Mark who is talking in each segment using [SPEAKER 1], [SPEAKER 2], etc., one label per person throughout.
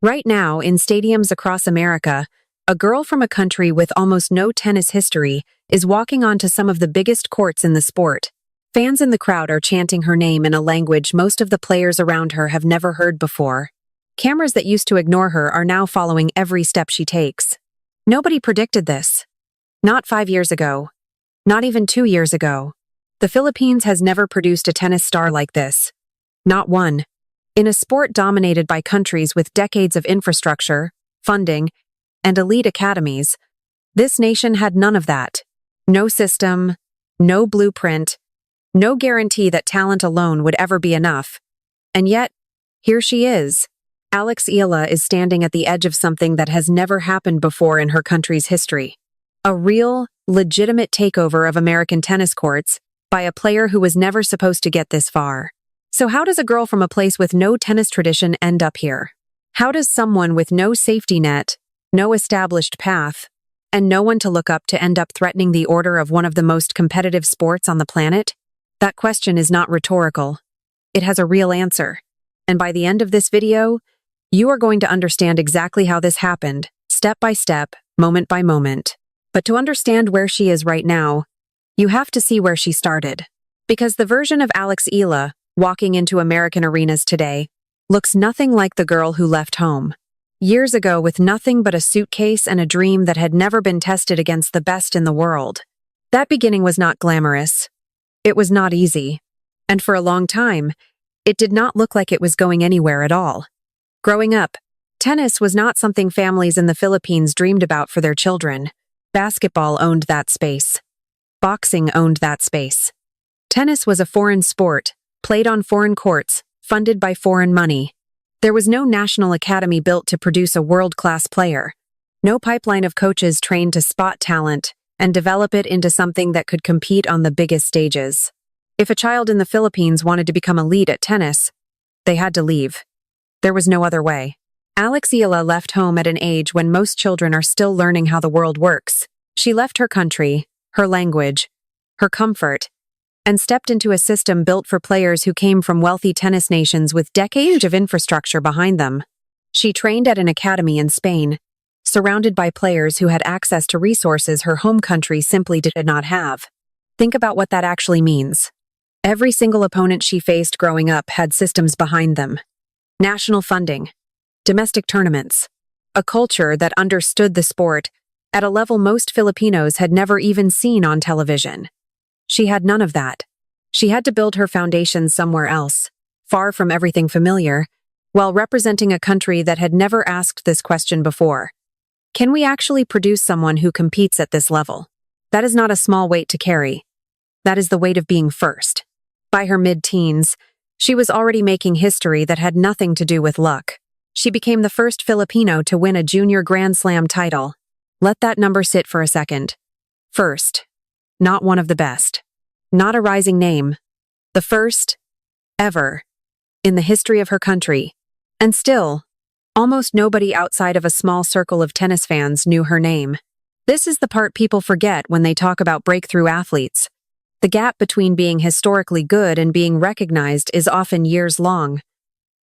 [SPEAKER 1] Right now, in stadiums across America, a girl from a country with almost no tennis history is walking onto some of the biggest courts in the sport. Fans in the crowd are chanting her name in a language most of the players around her have never heard before. Cameras that used to ignore her are now following every step she takes. Nobody predicted this. Not 5 years ago. Not even 2 years ago. The Philippines has never produced a tennis star like this. Not one. In a sport dominated by countries with decades of infrastructure, funding, and elite academies, this nation had none of that. No system, no blueprint, no guarantee that talent alone would ever be enough. And yet, here she is. Eala is standing at the edge of something that has never happened before in her country's history. A real, legitimate takeover of American tennis courts by a player who was never supposed to get this far. So how does a girl from a place with no tennis tradition end up here? How does someone with no safety net, no established path, and no one to look up to end up threatening the order of one of the most competitive sports on the planet? That question is not rhetorical. It has a real answer. And by the end of this video, you are going to understand exactly how this happened, step by step, moment by moment. But to understand where she is right now, you have to see where she started. Because the version of Eala walking into American arenas today looks nothing like the girl who left home years ago with nothing but a suitcase and a dream that had never been tested against the best in the world. That beginning was not glamorous. It was not easy. And for a long time, it did not look like it was going anywhere at all. Growing up, tennis was not something families in the Philippines dreamed about for their children. Basketball owned that space. Boxing owned that space. Tennis was a foreign sport, played on foreign courts, funded by foreign money. There was no national academy built to produce a world-class player. No pipeline of coaches trained to spot talent and develop it into something that could compete on the biggest stages. If a child in the Philippines wanted to become elite at tennis, they had to leave. There was no other way. Eala left home at an age when most children are still learning how the world works. She left her country, her language, her comfort, and stepped into a system built for players who came from wealthy tennis nations with decades of infrastructure behind them. She trained at an academy in Spain, surrounded by players who had access to resources her home country simply did not have. Think about what that actually means. Every single opponent she faced growing up had systems behind them. National funding, domestic tournaments, a culture that understood the sport at a level most Filipinos had never even seen on television. She had none of that. She had to build her foundation somewhere else, far from everything familiar, while representing a country that had never asked this question before. Can we actually produce someone who competes at this level? That is not a small weight to carry. That is the weight of being first. By her mid-teens, she was already making history that had nothing to do with luck. She became the first Filipino to win a junior Grand Slam title. Let that number sit for a second. First. Not one of the best. Not a rising name. The first, ever, in the history of her country. And still, almost nobody outside of a small circle of tennis fans knew her name. This is the part people forget when they talk about breakthrough athletes. The gap between being historically good and being recognized is often years long.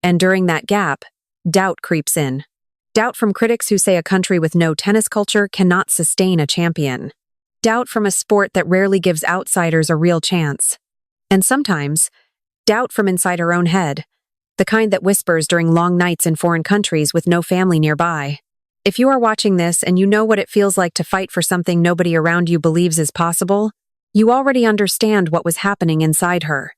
[SPEAKER 1] And during that gap, doubt creeps in. Doubt from critics who say a country with no tennis culture cannot sustain a champion. Doubt from a sport that rarely gives outsiders a real chance. And sometimes, doubt from inside her own head, the kind that whispers during long nights in foreign countries with no family nearby. If you are watching this and you know what it feels like to fight for something nobody around you believes is possible, you already understand what was happening inside her.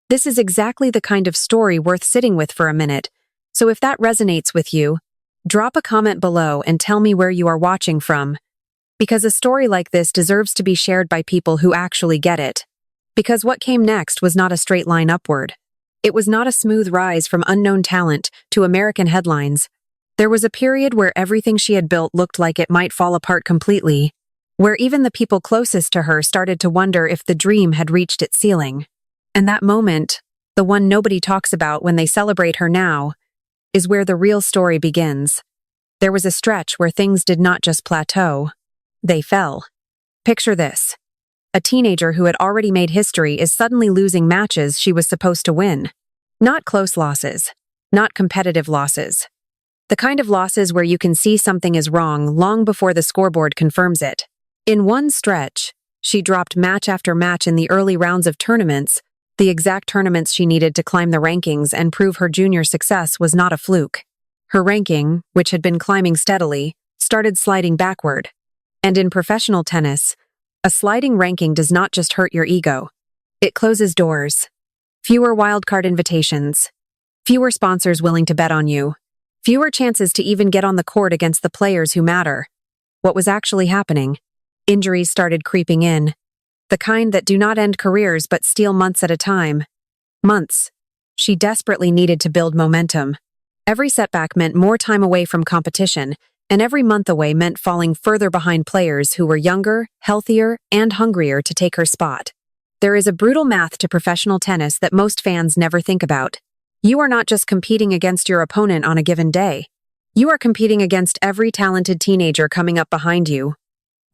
[SPEAKER 1] This is exactly the kind of story worth sitting with for a minute, so if that resonates with you, drop a comment below and tell me where you are watching from. Because a story like this deserves to be shared by people who actually get it. Because what came next was not a straight line upward. It was not a smooth rise from unknown talent to American headlines. There was a period where everything she had built looked like it might fall apart completely, where even the people closest to her started to wonder if the dream had reached its ceiling. And that moment, the one nobody talks about when they celebrate her now, is where the real story begins. There was a stretch where things did not just plateau, they fell. Picture this. A teenager who had already made history is suddenly losing matches she was supposed to win. Not close losses, not competitive losses, The kind of losses where you can see something is wrong long before the scoreboard confirms it. In one stretch, she dropped match after match in the early rounds of tournaments, the exact tournaments she needed to climb the rankings and prove her junior success was not a fluke. Her ranking, which had been climbing steadily, started sliding backward. And in professional tennis, a sliding ranking does not just hurt your ego. It closes doors. Fewer wildcard invitations. Fewer sponsors willing to bet on you. Fewer chances to even get on the court against the players who matter. What was actually happening? Injuries started creeping in. The kind that do not end careers but steal months at a time. Months. She desperately needed to build momentum. Every setback meant more time away from competition, and every month away meant falling further behind players who were younger, healthier, and hungrier to take her spot. There is a brutal math to professional tennis that most fans never think about. You are not just competing against your opponent on a given day. You are competing against every talented teenager coming up behind you,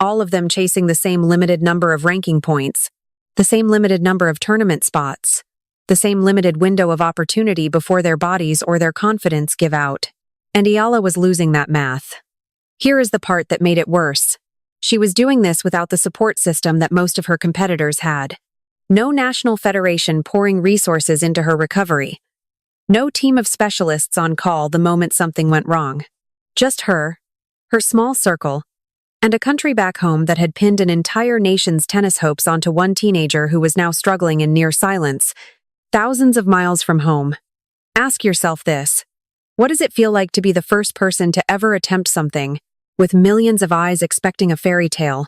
[SPEAKER 1] all of them chasing the same limited number of ranking points, the same limited number of tournament spots, the same limited window of opportunity before their bodies or their confidence give out. And Eala was losing that math. Here is the part that made it worse. She was doing this without the support system that most of her competitors had. No national federation pouring resources into her recovery. No team of specialists on call the moment something went wrong. Just her small circle, and a country back home that had pinned an entire nation's tennis hopes onto one teenager who was now struggling in near silence, thousands of miles from home. Ask yourself this. What does it feel like to be the first person to ever attempt something, with millions of eyes expecting a fairy tale,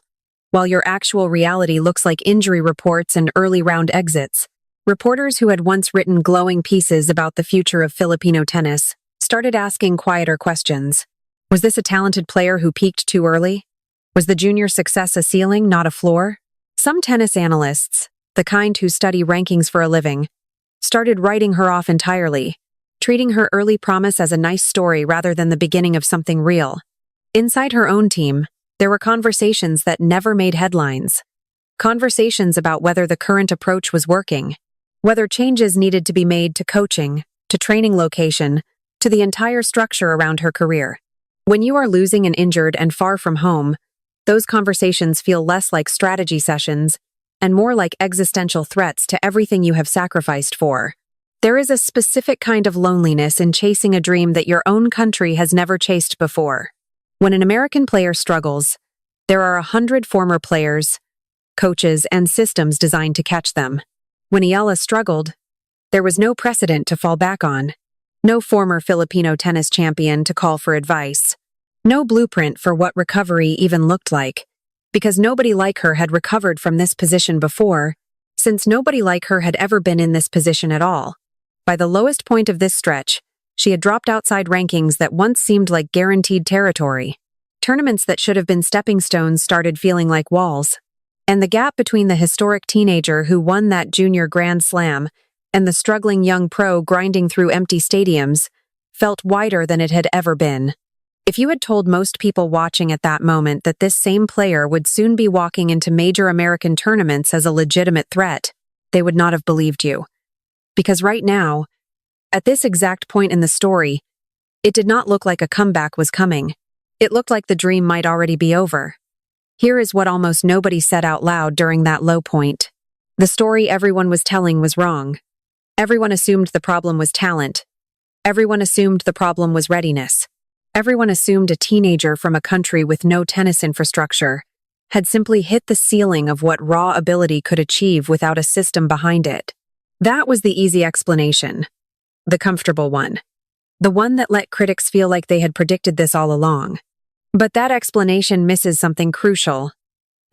[SPEAKER 1] while your actual reality looks like injury reports and early round exits? Reporters who had once written glowing pieces about the future of Filipino tennis started asking quieter questions. Was this a talented player who peaked too early? Was the junior success a ceiling, not a floor? Some tennis analysts, the kind who study rankings for a living, started writing her off entirely, treating her early promise as a nice story rather than the beginning of something real. Inside her own team, there were conversations that never made headlines. Conversations about whether the current approach was working, whether changes needed to be made to coaching, to training location, to the entire structure around her career. When you are losing and injured and far from home, those conversations feel less like strategy sessions and more like existential threats to everything you have sacrificed for. There is a specific kind of loneliness in chasing a dream that your own country has never chased before. When an American player struggles, there are 100 former players, coaches, and systems designed to catch them. When Eala struggled, there was no precedent to fall back on, no former Filipino tennis champion to call for advice, no blueprint for what recovery even looked like, because nobody like her had recovered from this position before, since nobody like her had ever been in this position at all. By the lowest point of this stretch, she had dropped outside rankings that once seemed like guaranteed territory. Tournaments that should have been stepping stones started feeling like walls. And the gap between the historic teenager who won that junior Grand Slam and the struggling young pro grinding through empty stadiums felt wider than it had ever been. If you had told most people watching at that moment that this same player would soon be walking into major American tournaments as a legitimate threat, they would not have believed you. Because right now, at this exact point in the story, it did not look like a comeback was coming. It looked like the dream might already be over. Here is what almost nobody said out loud during that low point. The story everyone was telling was wrong. Everyone assumed the problem was talent. Everyone assumed the problem was readiness. Everyone assumed a teenager from a country with no tennis infrastructure had simply hit the ceiling of what raw ability could achieve without a system behind it. That was the easy explanation. The comfortable one. The one that let critics feel like they had predicted this all along. But that explanation misses something crucial.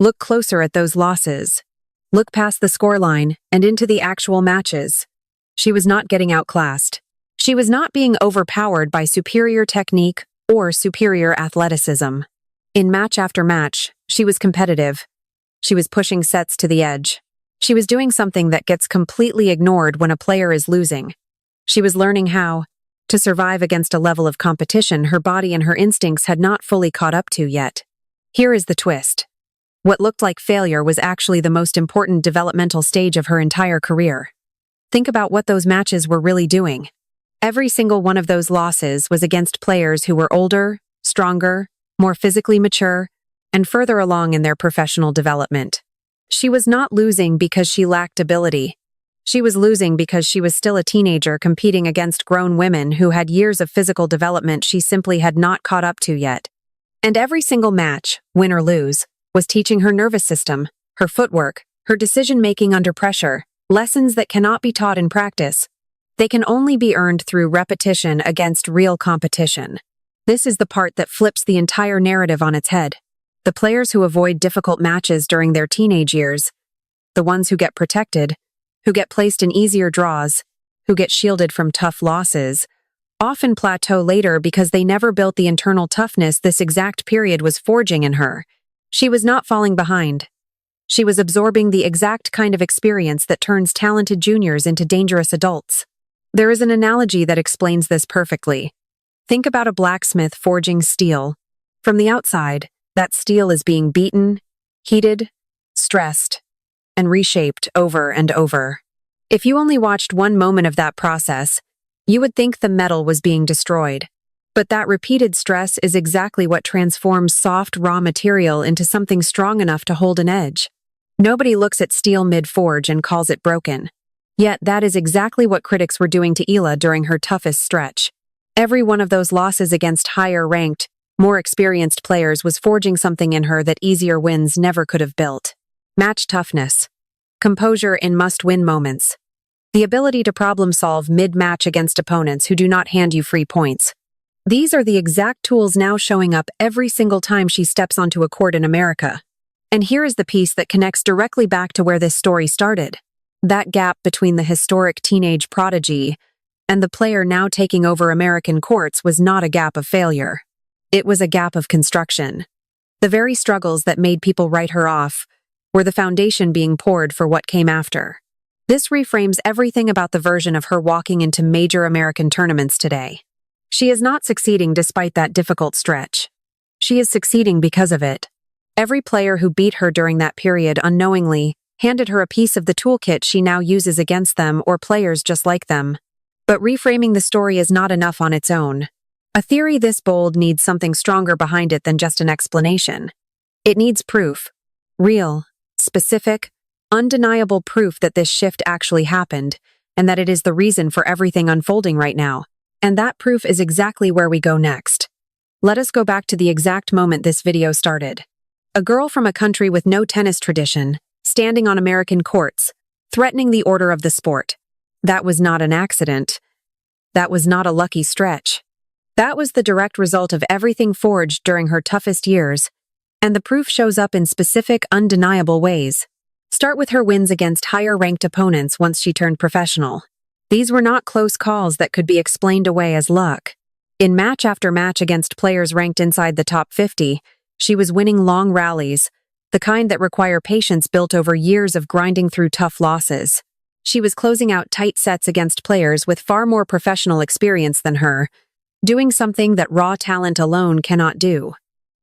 [SPEAKER 1] Look closer at those losses. Look past the scoreline and into the actual matches. She was not getting outclassed. She was not being overpowered by superior technique or superior athleticism. In match after match, she was competitive. She was pushing sets to the edge. She was doing something that gets completely ignored when a player is losing. She was learning how to survive against a level of competition her body and her instincts had not fully caught up to yet. Here is the twist. What looked like failure was actually the most important developmental stage of her entire career. Think about what those matches were really doing. Every single one of those losses was against players who were older, stronger, more physically mature, and further along in their professional development. She was not losing because she lacked ability. She was losing because she was still a teenager competing against grown women who had years of physical development she simply had not caught up to yet. And every single match, win or lose, was teaching her nervous system, her footwork, her decision-making under pressure, lessons that cannot be taught in practice. They can only be earned through repetition against real competition. This is the part that flips the entire narrative on its head. The players who avoid difficult matches during their teenage years, the ones who get protected, who get placed in easier draws, who get shielded from tough losses, often plateau later because they never built the internal toughness this exact period was forging in her. She was not falling behind. She was absorbing the exact kind of experience that turns talented juniors into dangerous adults. There is an analogy that explains this perfectly. Think about a blacksmith forging steel. From the outside, that steel is being beaten, heated, stressed, and reshaped over and over. If you only watched one moment of that process, you would think the metal was being destroyed. But that repeated stress is exactly what transforms soft, raw material into something strong enough to hold an edge. Nobody looks at steel mid-forge and calls it broken. Yet that is exactly what critics were doing to Eala during her toughest stretch. Every one of those losses against higher-ranked, more experienced players was forging something in her that easier wins never could have built. Match toughness. Composure in must-win moments. The ability to problem-solve mid-match against opponents who do not hand you free points. These are the exact tools now showing up every single time she steps onto a court in America. And here is the piece that connects directly back to where this story started. That gap between the historic teenage prodigy and the player now taking over American courts was not a gap of failure. It was a gap of construction. The very struggles that made people write her off were the foundation being poured for what came after. This reframes everything about the version of her walking into major American tournaments today. She is not succeeding despite that difficult stretch. She is succeeding because of it. Every player who beat her during that period unknowingly handed her a piece of the toolkit she now uses against them or players just like them. But reframing the story is not enough on its own. A theory this bold needs something stronger behind it than just an explanation. It needs proof. Real, specific, undeniable proof that this shift actually happened, and that it is the reason for everything unfolding right now. And that proof is exactly where we go next. Let us go back to the exact moment this video started. A girl from a country with no tennis tradition, standing on American courts, threatening the order of the sport. That was not an accident. That was not a lucky stretch. That was the direct result of everything forged during her toughest years, and the proof shows up in specific, undeniable ways. Start with her wins against higher-ranked opponents once she turned professional. These were not close calls that could be explained away as luck. In match after match against players ranked inside the top 50, she was winning long rallies, the kind that require patience built over years of grinding through tough losses. She was closing out tight sets against players with far more professional experience than her, doing something that raw talent alone cannot do.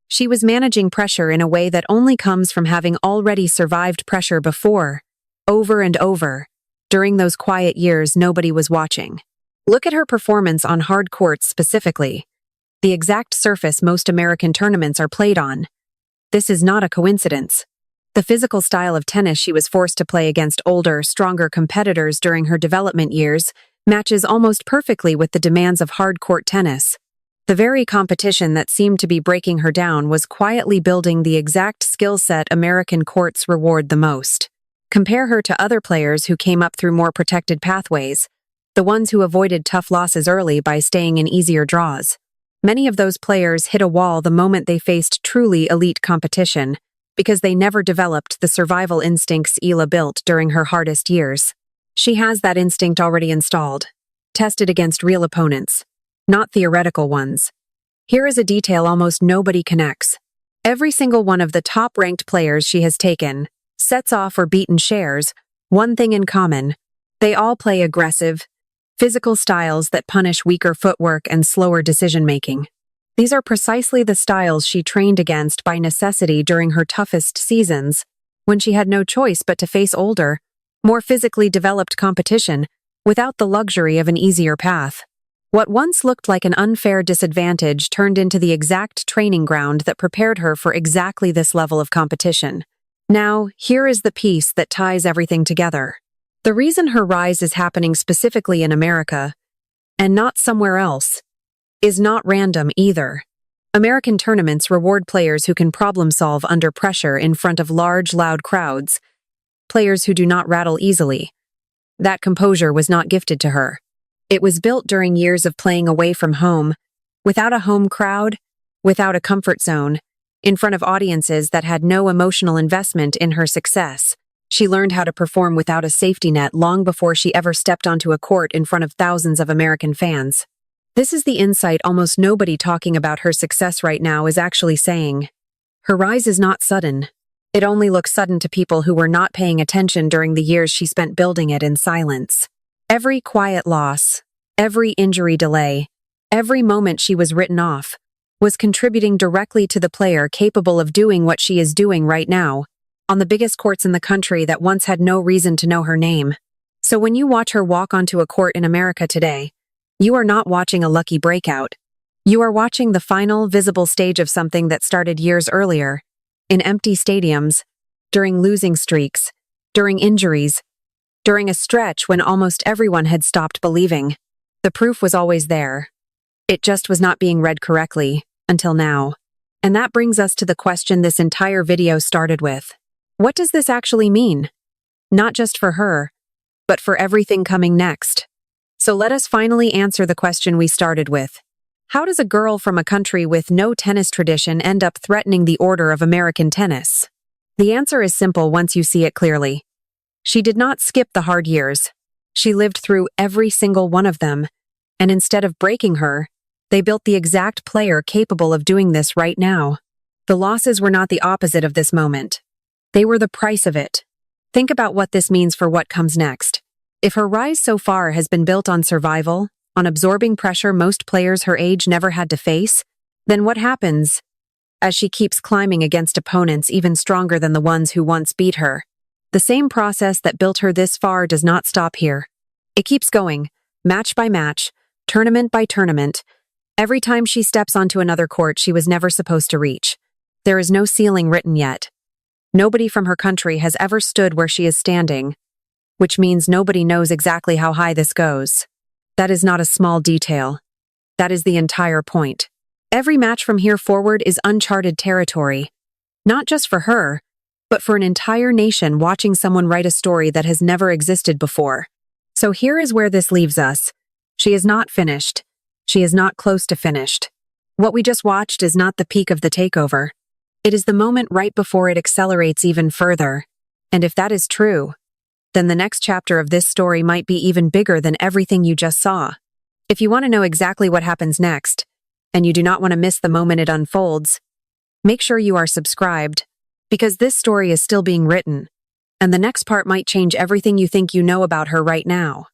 [SPEAKER 1] She was managing pressure in a way that only comes from having already survived pressure before, over and over. During those quiet years, nobody was watching. Look at her performance on hard courts specifically, the exact surface most American tournaments are played on. This is not a coincidence. The physical style of tennis she was forced to play against older, stronger competitors during her development years matches almost perfectly with the demands of hard court tennis. The very competition that seemed to be breaking her down was quietly building the exact skill set American courts reward the most. Compare her to other players who came up through more protected pathways, the ones who avoided tough losses early by staying in easier draws. Many of those players hit a wall the moment they faced truly elite competition, because they never developed the survival instincts Eala built during her hardest years. She has that instinct already installed, tested against real opponents, not theoretical ones. Here is a detail almost nobody connects. Every single one of the top-ranked players she has taken, sets off or beaten shares, one thing in common. They all play aggressive, physical styles that punish weaker footwork and slower decision-making. These are precisely the styles she trained against by necessity during her toughest seasons, when she had no choice but to face older, more physically developed competition without the luxury of an easier path. What once looked like an unfair disadvantage turned into the exact training ground that prepared her for exactly this level of competition. Now, here is the piece that ties everything together. The reason her rise is happening specifically in America, and not somewhere else, is not random either. American tournaments reward players who can problem solve under pressure in front of large, loud crowds, players who do not rattle easily. That composure was not gifted to her. It was built during years of playing away from home, without a home crowd, without a comfort zone, in front of audiences that had no emotional investment in her success. She learned how to perform without a safety net long before she ever stepped onto a court in front of thousands of American fans. This is the insight almost nobody talking about her success right now is actually saying. Her rise is not sudden. It only looks sudden to people who were not paying attention during the years she spent building it in silence. Every quiet loss, every injury delay, every moment she was written off, was contributing directly to the player capable of doing what she is doing right now, on the biggest courts in the country that once had no reason to know her name. So when you watch her walk onto a court in America today, you are not watching a lucky breakout. You are watching the final, visible stage of something that started years earlier, in empty stadiums, during losing streaks, during injuries, during a stretch when almost everyone had stopped believing. The proof was always there. It just was not being read correctly, until now. And that brings us to the question this entire video started with. What does this actually mean? Not just for her, but for everything coming next. So let us finally answer the question we started with. How does a girl from a country with no tennis tradition end up threatening the order of American tennis? The answer is simple once you see it clearly. She did not skip the hard years. She lived through every single one of them, and instead of breaking her, they built the exact player capable of doing this right now. The losses were not the opposite of this moment. They were the price of it. Think about what this means for what comes next. If her rise so far has been built on survival, on absorbing pressure most players her age never had to face, then what happens as she keeps climbing against opponents even stronger than the ones who once beat her? The same process that built her this far does not stop here. It keeps going, match by match, tournament by tournament. Every time she steps onto another court she was never supposed to reach. There is no ceiling written yet. Nobody from her country has ever stood where she is standing, which means nobody knows exactly how high this goes. That is not a small detail. That is the entire point. Every match from here forward is uncharted territory. Not just for her, but for an entire nation watching someone write a story that has never existed before. So here is where this leaves us. She is not finished. She is not close to finished. What we just watched is not the peak of the takeover. It is the moment right before it accelerates even further. And if that is true, then the next chapter of this story might be even bigger than everything you just saw. If you want to know exactly what happens next, and you do not want to miss the moment it unfolds, make sure you are subscribed, because this story is still being written, and the next part might change everything you think you know about her right now.